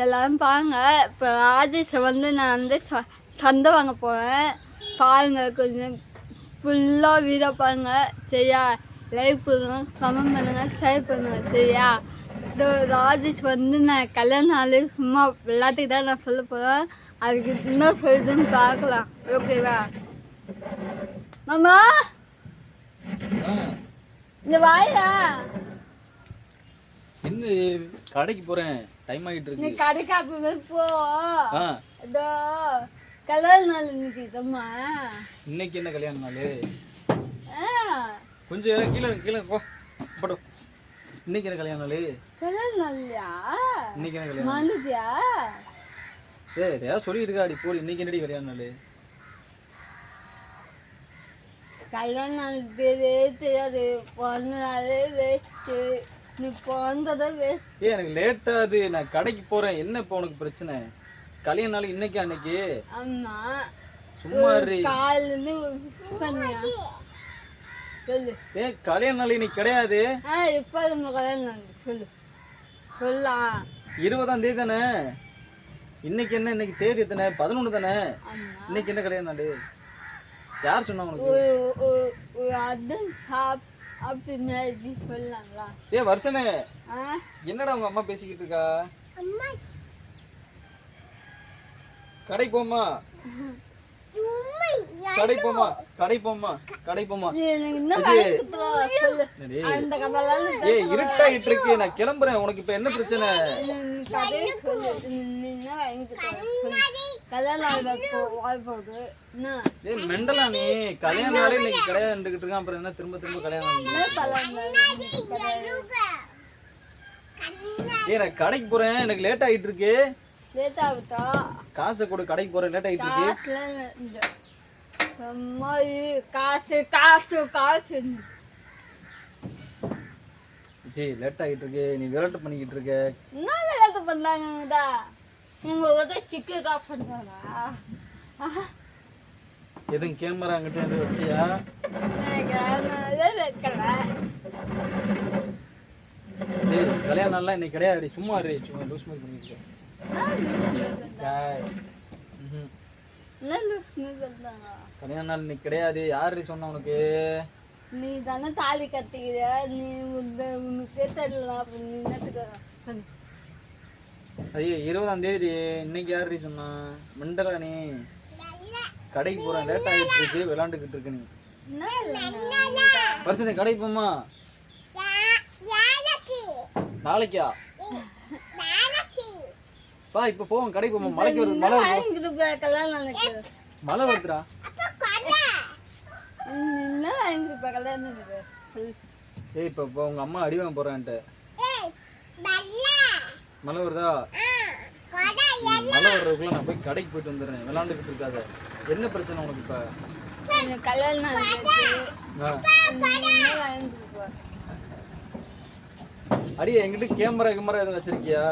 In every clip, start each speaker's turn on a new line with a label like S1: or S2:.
S1: எல்லாம் பாருங்க. இப்போ ராஜேஷை வந்து நான் வந்து சந்தை வாங்க போகிறேன். பாருங்க, கொஞ்சம் ஃபுல்லாக வீடியோ பாருங்க சரியா. லைக் பண்ணுங்க, கமெண்ட் பண்ணுங்க, ஷேர் பண்ணுங்க சரியா. இந்த ராஜேஷ் வந்து நான் கல்யாண நாள் சும்மா விளையாட்டுக்கு தான் நான் சொல்ல போகிறேன். அதுக்கு இன்னும் சொல்லுதுன்னு பார்க்கலாம். ஓகேவா மாமா? இந்த வாயா
S2: என்ன கடைக்கு போறேன், டைம் ஆகிட்டு இருக்கு.
S1: நீ கடைக்கு அப்பவே போ. இதோ கல்யாண நாள் இன்னைக்கு தம்மா.
S2: இன்னைக்கு என்ன கல்யாண நாள்? கொஞ்சம் கீழே கீழே போ படு. இன்னைக்கு என்ன கல்யாண நாள்?
S1: கல்யாண நாள்யா?
S2: இன்னைக்கு என்ன கல்யாணம்?
S1: மறந்துட்டியா?
S2: ஏதாவது சொல்லிட்டு இருக்காடி போடி. இன்னைக்கு என்னடி கல்யாண நாள்?
S1: கல்யாண நாள் பேரே தெரியாது. பிறந்த நாளே வேஸ்ட்டு. நீ பிறந்ததே வேஸ்ட்.
S2: எனக்கு லேட் ஆகுது, நான் கடைக்கு போறேன். என்ன இப்போ உனக்கு பிரச்சனை? கல்யாண நாள் இன்னைக்கு அன்னைக்கு?
S1: ஆமா.
S2: சும்மா
S1: காலிருந்து பண்ணியா சொல்லு.
S2: கல்யாண நாள் இன்னைக்கு கிடையாது.
S1: எப்ப நம்ம கல்யாண நாள் சொல்லு சொல்லலாம்.
S2: 20ஆம் தேதி தானே இன்னைக்கு? என்ன இன்னைக்கு தேதி எத்தனை? 11 தானே? இன்னைக்கு என்ன கல்யாண நாள்? யார் சொன்னா உனக்கு? வருஷனே, என்னடா உங்க அம்மா பேசிக்கிட்டு இருக்கா? கடைக்கு போமா, கடை போமா, கடை போமா, கடை போமா. இருட்டாயிட்டு இருக்கு, நான் கிளம்புறேன். உனக்கு இப்ப என்ன பிரச்சனை? மெண்டலா நீ? கல்யாண நாளே இன்னைக்கு கல்யாணம் இருக்கான், அப்புறம் என்ன திரும்ப திரும்ப கல்யாணம்? நான் கடைக்கு போறேன், எனக்கு லேட் ஆயிட்டு இருக்கு. காசை கொடு, கடைக்கு போறேன், லேட் ஆயிட்டு இருக்கு.
S1: காசு காசு காசு
S2: ஜி, லேட் ஆகிட்டு இருக்கு. நீ விளையாட்டு பண்ணிக்கிட்டு இருக்க.
S1: என்ன விளையாட்டு பண்ணாங்கடா? உங்க சிக்கன் காப் பண்றாடா.
S2: எதுவும் கேமரா அங்கிட்ட எதுவும் வச்சியா? கல்யாண நாள்லாம் இன்னைக்கு கிடையாது. சும்மா இரு, சும்மா லூஸ் மாதிரி பண்ணிட்டு. கல்யாண நாள் இன்னைக்கு கிடையாது. யாரு சொன்ன உனக்கு?
S1: நீ தானே தாலி கட்டிக்கிற. நீ தெரியல.
S2: ஐயோ, 20ஆம் தேதி இன்னைக்கு யாரு சொன்னா? மெண்டலா நீ? கடைக்கு போறேன், லேட் ஆகிட்டு இருக்கு, விளாண்டுக்கிட்டு இருக்கு. நீ வருஷம் கடைக்கு போமா? நாளைக்கா? பா, இப்ப போவோம் கடைக்கு போவோம். மழைக்கு வருது, மழை வருது, மழை வருதுடா. இப்ப உங்க அம்மா அடி வாங்க போறான்ட்டு மழை வருதா? மழை வர்றதுக்குள்ள நான் போய் கடைக்கு போயிட்டு வந்துடுறேன். விளாண்டுக்கிட்டு இருக்காத. என்ன பிரச்சனை உனக்கு இப்ப? அடி, என்கிட்ட கேமரா கேமரா எதுவும் வச்சிருக்கியா?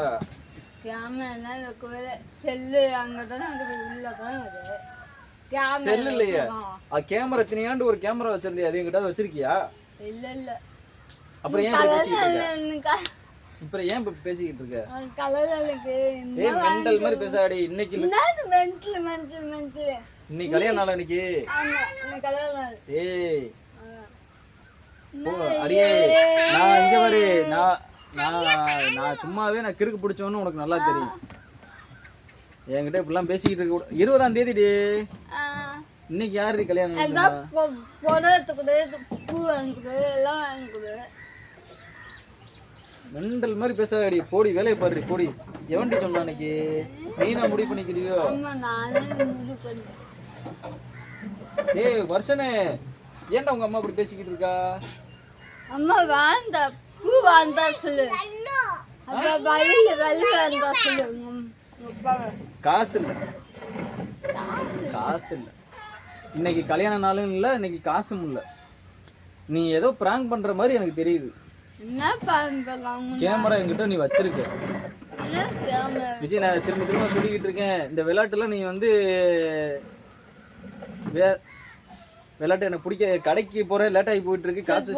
S2: செல்லு இல்லையா? கேமரா தினியாண்டு ஒரு கேமரா வச்சிருந்தியா? அது என்கிட்ட வச்சிருக்கியா?
S1: இல்ல இல்ல.
S2: அப்புறம் ஏன் பேசிக்கிட்டு இருக்க? இப்ப ஏன் பேசிக்கிட்டு இருக்க? மெண்டல் மாதிரி பேசாடி. இன்னைக்கு இன்னைக்கு கல்யாண நாள். இன்னைக்கு ஏய் அடியே, நான் இங்க வரு. நான் சும்மாவே நான் கிறுக்கு பிடிச்சோன்னு உனக்கு நல்லா தெரியும். என்கிட்ட இப்படிலாம் பேசிக்கிட்டு இருக்க. 20ஆம் தேதி இன்னைக்கு யாரு கல்யாணம்? மெண்டல் மாதிரி பேசாடி. போடி, வேலையை பாரு போடி. எவன்டி சொன்னா இன்னைக்கு? நீனா முடிவு பண்ணிக்கிறியோ? ஏய் வருஷனே, ஏன்டா உங்க அம்மா அப்படி பேசிக்கிட்டு இருக்கா?
S1: அம்மா வாண்டா, பூ வாண்டா சொல்லு.
S2: காசு இல்ல, காசு இல்ல. இன்னைக்கு கல்யாண நாளும் இல்ல, இன்னைக்கு காசும் இல்ல. நீ ஏதோ பிராங்க் பண்ற மாதிரி எனக்கு தெரியுது. கேமரா என்கிட்ட நீ வச்சிருக்க விஜய். நான் திரும்ப திரும்ப சொல்லிக்கிட்டு இருக்கேன், இந்த விளையாட்டுலாம் நீ வந்து விளையாட்டு எனக்கு பிடிக்க. கடைக்கு போற, லேட் ஆகி போயிட்டு இருக்கு. காசு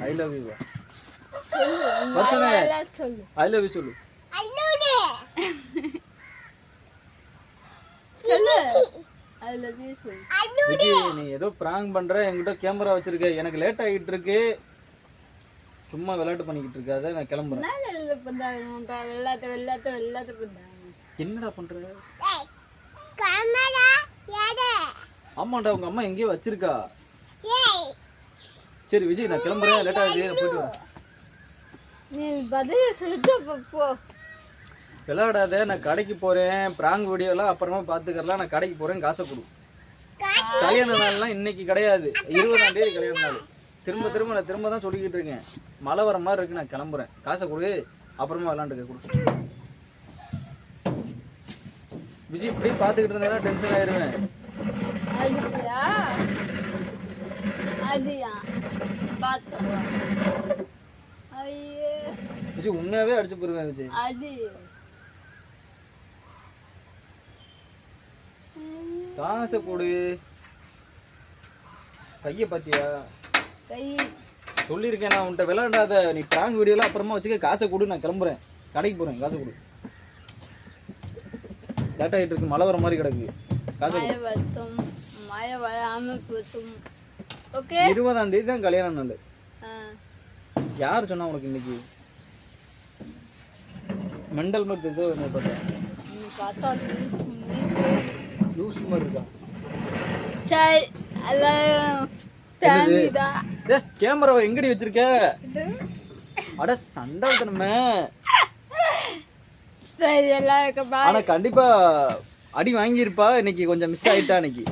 S2: ஐ லவ் யூ
S1: சொல்லு
S2: வருஷனே
S1: சொல்லு
S2: ஐ லவ் யூ சொல்லு
S1: சொல்லு ஐ லவ் யூ சொல்லு.
S2: விஜி நீ ஏதோ பிராங்க் பண்ற, என்கிட்ட கேமரா வச்சிருக்க, எனக்கு லேட் ஆகிட்டு இருக்கு, சும்மா விளையாட்டு பண்ணிக்கிட்டு இருக்காத, நான் கிளம்புறேன். என்னடா பண்ற? ஆமாண்டா உங்க அம்மா எங்கேயோ வச்சிருக்கா. சரி விஜய் நான் கிளம்புறேன், லேட் ஆகுது, நான் போயிட்டு வரேன்.
S1: நீ பதில் சொல்லிட்டு போ.
S2: விளையாடாத, நான் கடைக்கு போறேன், பிராங்க் வீடியோலாம் அப்புறமா பாத்துக்கலாம், நான் கடைக்கு போறேன், காசை கொடு. கல்யாண நாள்லாம் இன்னைக்கு கிடையாது, 20ஆம் தேதி கல்யாண நாள். நான் திரும்ப தான் சொல்லிக்கிட்டு இருக்கேன், மழை வர மாதிரி இருக்கு, நான் கிளம்புறேன், காசை கொடு, அப்புறமா விளாண்டுக்க கொடு. விஜய் இப்படியே பார்த்துக்கிட்டு இருந்தா டென்ஷன் ஆயிருவேன். விஜய் உண்மையாவே அடிச்சு போயிருவேன் விஜய். காசை கொடு. கைய பாத்தியா? சொல்லியிருக்கேன் நான் உன்கிட்ட, விளையாடாத, நீ பிராங்க் வீடியோலாம் அப்புறமா வச்சுக்க, காசை கொடு, நான் கிளம்புறேன், கடைக்கு போறேன், காசை கொடு. லேட் ஆகிட்டு இருக்கு, மழை வர மாதிரி கிடக்கு, காசை கொடு. 20ஆம் தேதி தான் கல்யாணம் நாள். யார் சொன்னா உனக்கு இன்னைக்கு? மெண்டல் மாதிரி ஏதோ என்ன பார்த்தா லூஸ் மாதிரி இருக்கா? கேமராவை எங்கடி வச்சிருக்க? அட சண்டை வைக்கணுமே. ஆனா கண்டிப்பா அடி வாங்கியிருப்பா, இன்னைக்கு கொஞ்சம் மிஸ் ஆயிட்டா இன்னைக்கு.